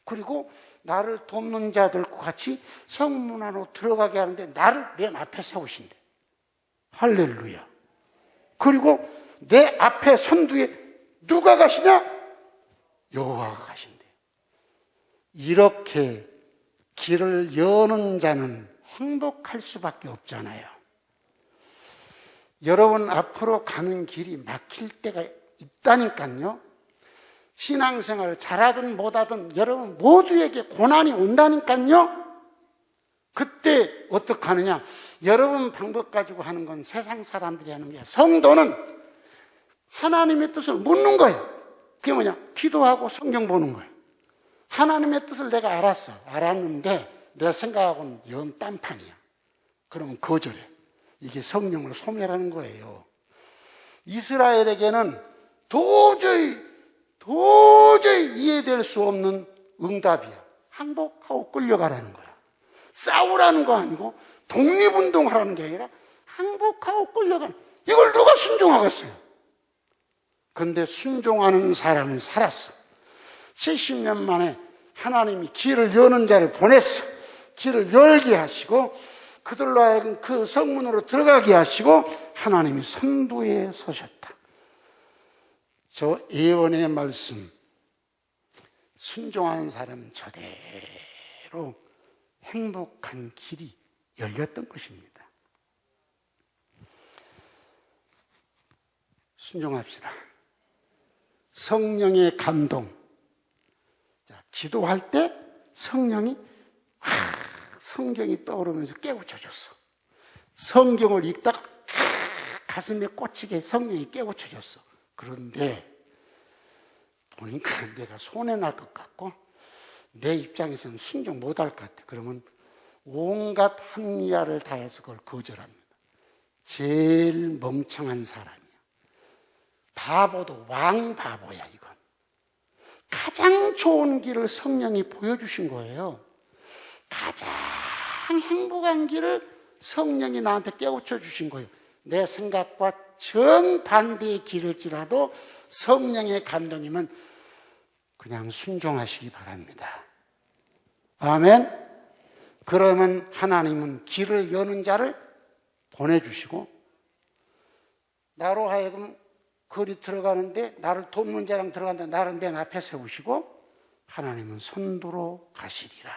그리고 나를 돕는 자들과 같이 성문 안으로 들어가게 하는데 나를 맨 앞에 세우신대. 할렐루야. 그리고 내 앞에 선두에 누가 가시냐? 여호와가 가신대. 이렇게 길을 여는 자는 행복할 수밖에 없잖아요. 여러분 앞으로 가는 길이 막힐 때가 있다니까요. 신앙생활을 잘하든 못하든 여러분 모두에게 고난이 온다니까요. 그때 어떻게 하느냐? 여러분 방법 가지고 하는 건 세상 사람들이 하는 게, 성도는 하나님의 뜻을 묻는 거예요. 그게 뭐냐? 기도하고 성경 보는 거예요. 하나님의 뜻을 내가 알았는데 내 생각하고는 영 딴판이야. 그러면 거절해. 이게 성령을 소멸하는 거예요. 이스라엘에게는 도저히 이해될 수 없는 응답이야. 항복하고 끌려가라는 거야. 싸우라는 거 아니고 독립운동하라는 게 아니라 항복하고 끌려가는, 이걸 누가 순종하겠어요? 그런데 순종하는 사람은 살았어. 70년 만에 하나님이 길을 여는 자를 보냈어. 길을 열게 하시고 그들로 하여금 그 성문으로 들어가게 하시고 하나님이 선두에 서셨다. 저 예언의 말씀, 순종한 사람은 저대로 행복한 길이 열렸던 것입니다. 순종합시다. 성령의 감동. 자, 기도할 때 성령이 성경이 떠오르면서 깨우쳐줬어. 성경을 읽다가 가슴에 꽂히게 성령이 깨우쳐줬어. 그런데 보니까 내가 손해날 것 같고 내 입장에서는 순종 못할 것 같아. 그러면 온갖 합리화를 다해서 그걸 거절합니다. 제일 멍청한 사람이야. 바보도 왕바보야 이건. 가장 좋은 길을 성령이 보여주신 거예요. 가장 행복한 길을 성령이 나한테 깨우쳐 주신 거예요. 내 생각과 정반대의 길일지라도 성령의 감동이면 그냥 순종하시기 바랍니다. 아멘. 그러면 하나님은 길을 여는 자를 보내주시고 나로 하여금 거리 들어가는데 나를 돕는 자랑 들어간다 나를 맨 앞에 세우시고 하나님은 선두로 가시리라.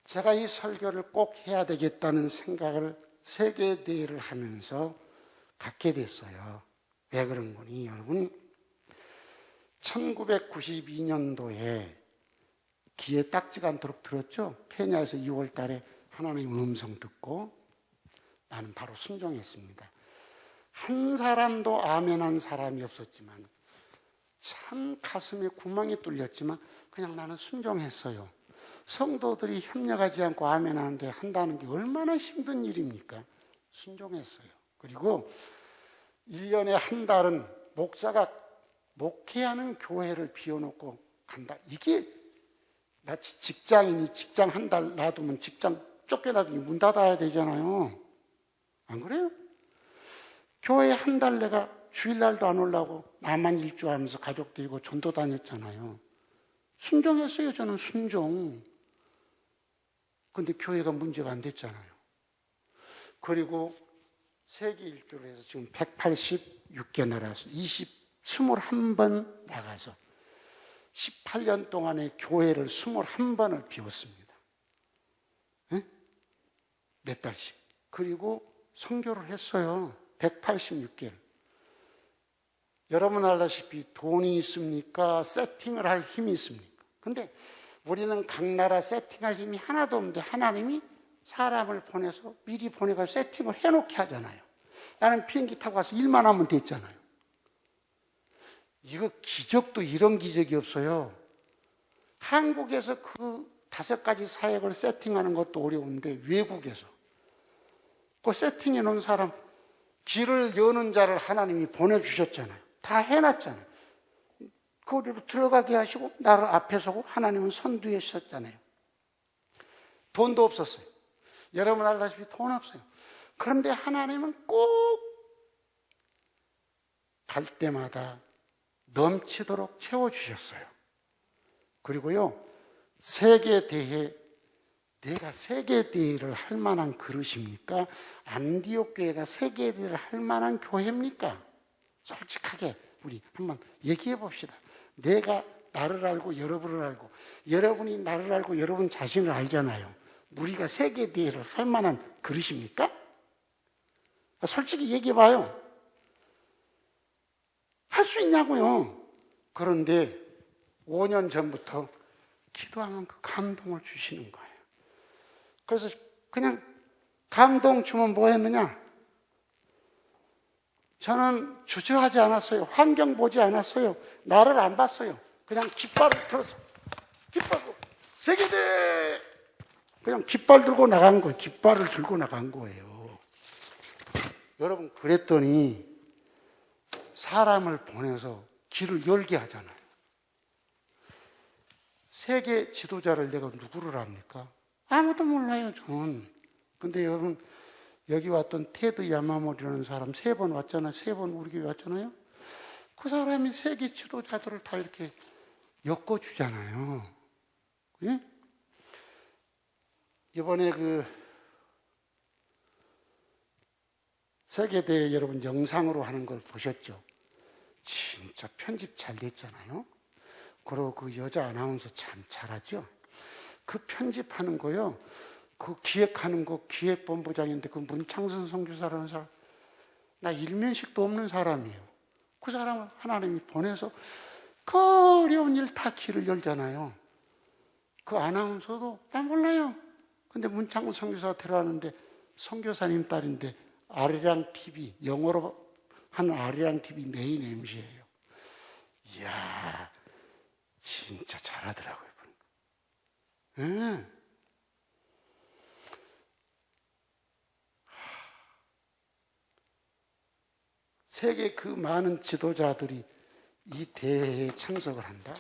제가 이 설교를 꼭 해야 되겠다는 생각을 세계대회를 하면서 갖게 됐어요. 왜 그런 거니 여러분? 1992년도에 귀에 딱지가 않도록 들었죠? 케냐에서 2월 달에 하나님의 음성 듣고 나는 바로 순종했습니다. 한 사람도 아멘한 사람이 없었지만 참 가슴에 구멍이 뚫렸지만 그냥 나는 순종했어요. 성도들이 협력하지 않고 아멘하는데 한다는 게 얼마나 힘든 일입니까? 순종했어요. 그리고 1년에 한 달은 목사가 목회하는 교회를 비워놓고 간다. 이게 마치 직장인이 직장 한 달 놔두면 직장 쫓겨나더니 문 닫아야 되잖아요. 안 그래요? 교회 한 달 내가 주일날도 안 올라고 나만 일주하면서 가족 데리고 전도 다녔잖아요. 순종했어요. 저는 순종. 근데 교회가 문제가 안 됐잖아요. 그리고 세계 일주를 해서 지금 186개 나라에서 21번 나가서 18년 동안에 교회를 21번을 비웠습니다. 네? 몇 달씩. 그리고 선교를 했어요. 186개를. 여러분 알다시피 돈이 있습니까? 세팅을 할 힘이 있습니까? 근데 우리는 각 나라 세팅할 힘이 하나도 없는데 하나님이 사람을 보내서 미리 보내서 세팅을 해놓게 하잖아요. 나는 비행기 타고 가서 일만 하면 됐잖아요. 이거 기적도 이런 기적이 없어요. 한국에서 그 5가지 사역을 세팅하는 것도 어려운데 외국에서 그 세팅해 놓은 사람 길을 여는 자를 하나님이 보내주셨잖아요. 다 해놨잖아요. 거기로 들어가게 하시고 나를 앞에 서고 하나님은 선두에 서셨잖아요. 돈도 없었어요. 여러분 알다시피 돈 없어요. 그런데 하나님은 꼭 갈 때마다 넘치도록 채워주셨어요. 그리고요, 세계대회, 내가 세계대회를 할 만한 그릇입니까? 안디옥 교회가 세계대회를 할 만한 교회입니까? 솔직하게 우리 한번 얘기해 봅시다. 내가 나를 알고 여러분을 알고 여러분이 나를 알고 여러분 자신을 알잖아요. 우리가 세계대회를 할 만한 그릇입니까? 솔직히 얘기해 봐요. 할 수 있냐고요. 그런데 5년 전부터 기도하면 그 감동을 주시는 거예요. 그래서 그냥 감동 주면 뭐 했느냐? 저는 주저하지 않았어요. 환경 보지 않았어요. 나를 안 봤어요. 그냥 깃발을 들어서 깃발 세계대 그냥 깃발 들고 나간 거예요. 깃발을 들고 나간 거예요. 여러분 그랬더니 사람을 보내서 길을 열게 하잖아요. 세계 지도자를 내가 누구를 압니까? 아무도 몰라요, 저는. 근데 여러분, 여기 왔던 테드 야마모리라는 사람 3번 왔잖아요. 3번 우리 교회 왔잖아요. 그 사람이 세계 지도자들을 다 이렇게 엮어주잖아요. 예? 이번에 그 세계대회 여러분 영상으로 하는 걸 보셨죠? 진짜 편집 잘 됐잖아요. 그리고 그 여자 아나운서 참 잘하죠. 그 편집하는 거요, 그 기획하는 거 기획본부장인데 그 문창선 선교사라는 사람, 나 일면식도 없는 사람이에요. 그 사람을 하나님이 보내서 그 어려운 일 다 길을 열잖아요. 그 아나운서도 나 몰라요. 근데 문창선 선교사가 들어왔는데 선교사님 딸인데 아리랑 TV, 영어로 한 아리랑 TV 메인 MC예요. 이야, 진짜 잘하더라고요. 응. 세계 그 많은 지도자들이 이 대회에 참석을 한다?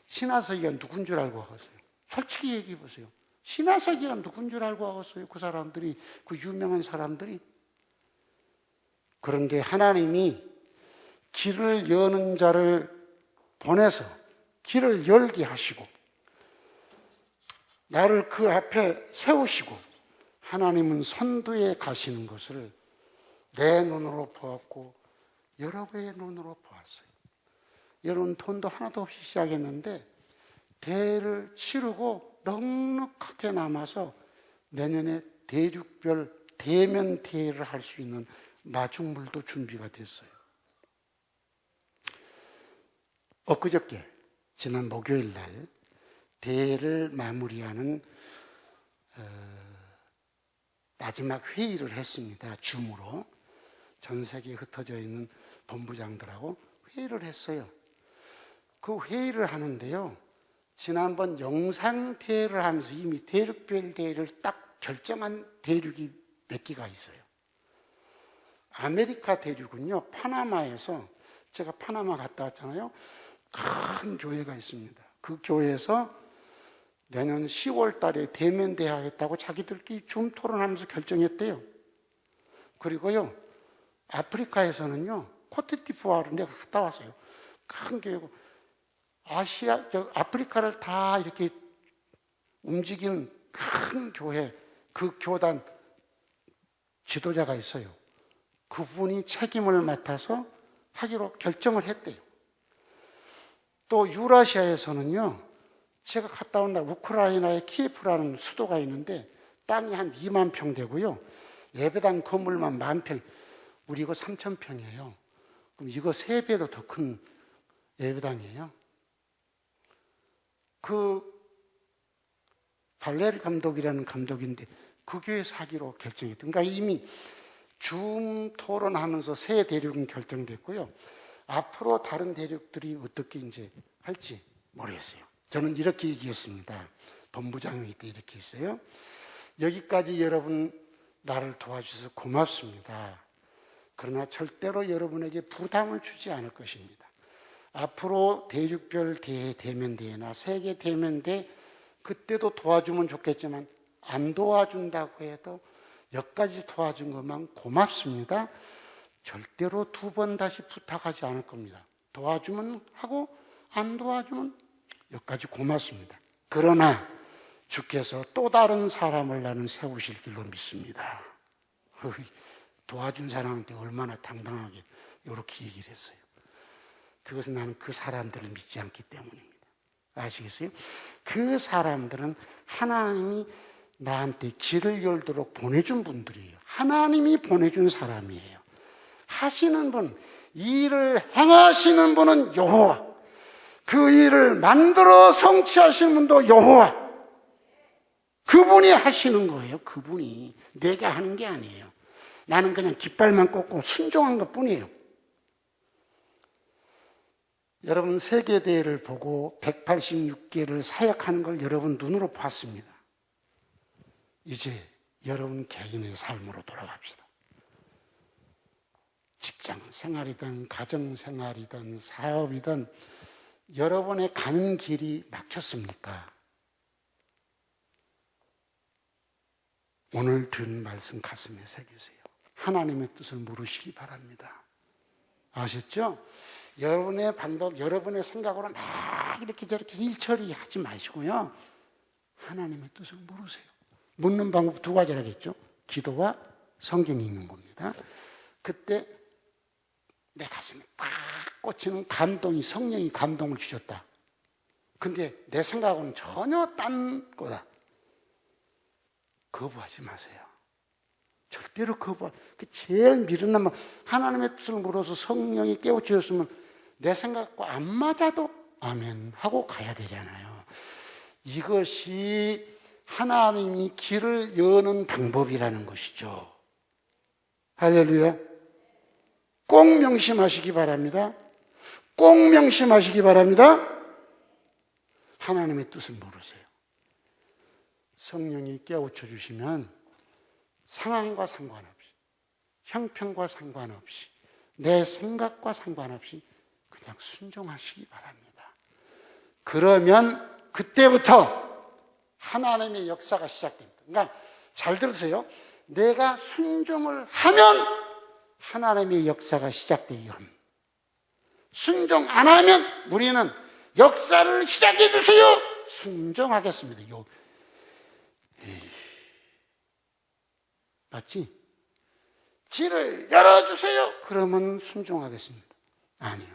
신하석이가 누군 줄 알고 하겠어요? 솔직히 얘기해 보세요. 신하석이가 누군 줄 알고 하겠어요? 그 사람들이, 그 유명한 사람들이. 그런데 하나님이 길을 여는 자를 보내서 길을 열게 하시고 나를 그 앞에 세우시고 하나님은 선두에 가시는 것을 내 눈으로 보았고 여러분의 눈으로 보았어요. 여러분 돈도 하나도 없이 시작했는데 대회를 치르고 넉넉하게 남아서 내년에 대륙별 대면 대회를 할 수 있는 마중물도 준비가 됐어요. 엊그저께 지난 목요일 날 대회를 마무리하는 마지막 회의를 했습니다. 줌으로 전 세계에 흩어져 있는 본부장들하고 회의를 했어요. 그 회의를 하는데요, 지난번 영상 대회를 하면서 이미 대륙별 대회를 딱 결정한 대륙이 몇 개가 있어요. 아메리카 대륙은요, 파나마에서, 제가 파나마 갔다 왔잖아요. 큰 교회가 있습니다. 그 교회에서 내년 10월 달에 대면 대회 하겠다고 자기들끼리 줌 토론하면서 결정했대요. 그리고요, 아프리카에서는요, 코트디부아르 내가 갔다 왔어요. 큰 교회고, 아프리카를 다 이렇게 움직이는 큰 교회, 그 교단 지도자가 있어요. 그분이 책임을 맡아서 하기로 결정을 했대요. 또 유라시아에서는요, 제가 갔다 온 날 우크라이나의 키예프라는 수도가 있는데 땅이 한 2만 평 되고요. 예배당 건물만 10,000평, 우리 이거 3,000평이에요. 그럼 이거 3배도 더 큰 예배당이에요. 그 발레리 감독이라는 감독인데 그 교회에서 하기로 결정했대요. 그러니까 이미 줌 토론하면서 새 대륙은 결정됐고요. 앞으로 다른 대륙들이 어떻게 이제 할지 모르겠어요. 저는 이렇게 얘기했습니다. 본부장회의 때 이렇게 했어요. 여기까지 여러분 나를 도와주셔서 고맙습니다. 그러나 절대로 여러분에게 부담을 주지 않을 것입니다. 앞으로 대륙별 대회, 대면대회나 세계 대면대회 그때도 도와주면 좋겠지만 안 도와준다고 해도 여기까지 도와준 것만 고맙습니다. 절대로 2번 다시 부탁하지 않을 겁니다. 도와주면 하고 안 도와주면 여기까지 고맙습니다. 그러나 주께서 또 다른 사람을 나는 세우실 길로 믿습니다. 도와준 사람한테 얼마나 당당하게 이렇게 얘기를 했어요. 그것은 나는 그 사람들을 믿지 않기 때문입니다. 아시겠어요? 그 사람들은 하나님이 나한테 길을 열도록 보내준 분들이에요. 하나님이 보내준 사람이에요. 하시는 분, 이 일을 행하시는 분은 여호와, 그 일을 만들어 성취하시는 분도 여호와. 그분이 하시는 거예요. 그분이. 내가 하는 게 아니에요. 나는 그냥 깃발만 꽂고 순종한 것뿐이에요. 여러분 세계대회를 보고 186개를 사역하는 걸 여러분 눈으로 봤습니다. 이제 여러분 개인의 삶으로 돌아갑시다. 직장 생활이든 가정 생활이든 사업이든 여러분의 가는 길이 막혔습니까? 오늘 들은 말씀 가슴에 새기세요. 하나님의 뜻을 물으시기 바랍니다. 아셨죠? 여러분의 방법, 여러분의 생각으로 막 이렇게 저렇게 일처리 하지 마시고요. 하나님의 뜻을 물으세요. 묻는 방법 2가지라겠죠. 기도와 성경 읽는 겁니다. 그때 내 가슴에 딱 꽂히는 감동이, 성령이 감동을 주셨다. 근데 내 생각은 전혀 딴 거다. 거부하지 마세요. 절대로 그 제일 미련한 말, 하나님의 뜻을 물어서 성령이 깨우쳐줬으면 내 생각과 안 맞아도 아멘 하고 가야 되잖아요. 이것이 하나님이 길을 여는 방법이라는 것이죠. 할렐루야. 꼭 명심하시기 바랍니다. 꼭 명심하시기 바랍니다. 하나님의 뜻을 모르세요. 성령이 깨우쳐 주시면 상황과 상관없이, 형편과 상관없이, 내 생각과 상관없이 그냥 순종하시기 바랍니다. 그러면 그때부터 하나님의 역사가 시작됩니다. 그러니까 잘 들으세요. 내가 순종을 하면 하나님의 역사가 시작되게 합니다. 순종 안 하면 우리는 역사를 시작해 주세요. 순종하겠습니다. 맞지? 길을 열어주세요. 그러면 순종하겠습니다. 아니요.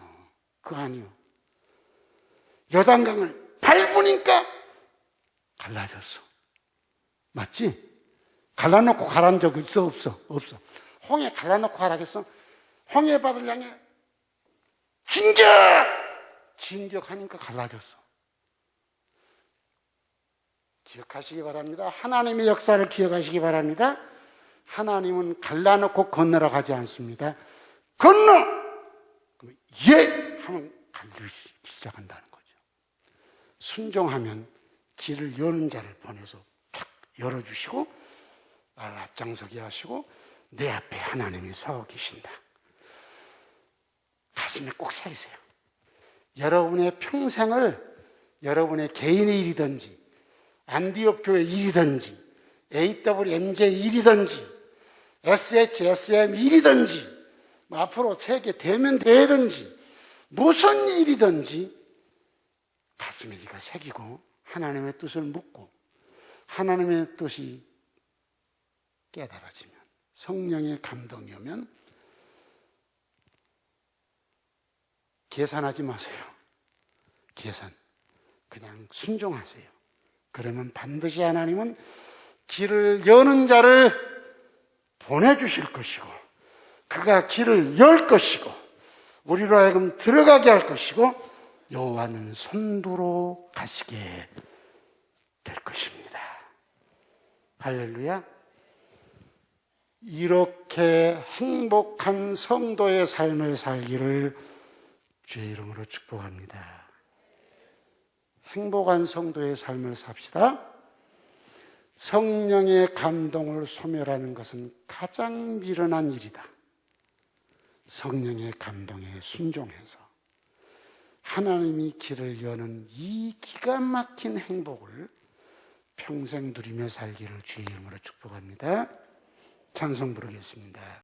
그거 아니요. 요단강을 밟으니까 갈라졌어. 맞지? 갈라놓고 가라는 적 있어? 없어? 없어. 홍해 갈라놓고 가라겠어? 홍해 바다를 향해 진격! 진격하니까 갈라졌어. 기억하시기 바랍니다. 하나님의 역사를 기억하시기 바랍니다. 하나님은 갈라놓고 건너러 가지 않습니다. 건너! 예! 하면 갈리기 시작한다는 거죠. 순종하면 길을 여는 자를 보내서 탁 열어주시고 나를 앞장서게 하시고 내 앞에 하나님이 서 계신다. 가슴에 꼭 새기세요. 여러분의 평생을 여러분의 개인의 일이든지 안디옥 교회 일이든지 AWMJ 일이든지 SHSM 일이든지 앞으로 세계 대면대회든지 무슨 일이든지 가슴에 네가 새기고 하나님의 뜻을 묻고 하나님의 뜻이 깨달아지면 성령의 감동이 오면 계산하지 마세요. 계산. 그냥 순종하세요. 그러면 반드시 하나님은 길을 여는 자를 보내주실 것이고 그가 길을 열 것이고 우리로 하여금 들어가게 할 것이고 여호와는 선두로 가시게 될 것입니다. 할렐루야. 이렇게 행복한 성도의 삶을 살기를 주의 이름으로 축복합니다. 행복한 성도의 삶을 삽시다. 성령의 감동을 소멸하는 것은 가장 미련한 일이다. 성령의 감동에 순종해서 하나님이 길을 여는 이 기가 막힌 행복을 평생 누리며 살기를 주의 이름으로 축복합니다. 찬송 부르겠습니다.